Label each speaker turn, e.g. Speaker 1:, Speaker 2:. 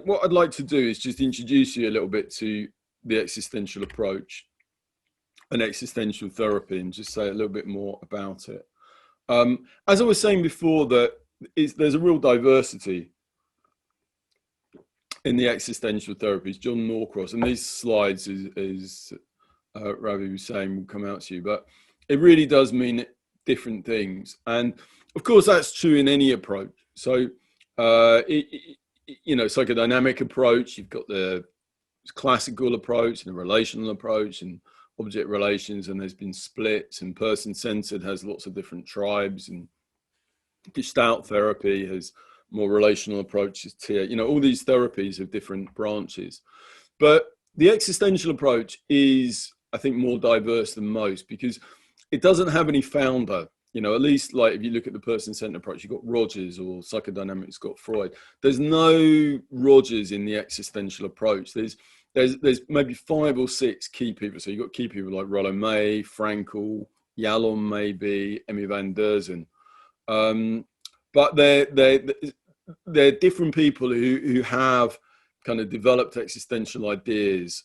Speaker 1: what I'd like to do is just introduce you a little bit to the existential approach and existential therapy, and just say a little bit more about it. As I was saying before, there's a real diversity in the existential therapies. John Norcross, and these slides, as Ravi was saying, will come out to you, but it really does mean different things. And of course, that's true in any approach. So, psychodynamic approach, you've got the classical approach and the relational approach and object relations, and there's been splits, and person-centered has lots of different tribes, and Gestalt therapy has more relational approaches to, all these therapies have different branches. But the existential approach is, I think, more diverse than most, because it doesn't have any founder. At least like if you look at the person-centered approach, you've got Rogers, or psychodynamics got Freud. There's no Rogers in the existential approach. There's maybe 5 or 6 key people. So you've got key people like Rollo May, Frankl, Yalom, maybe Emmy van Derzen. But they're different people who have kind of developed existential ideas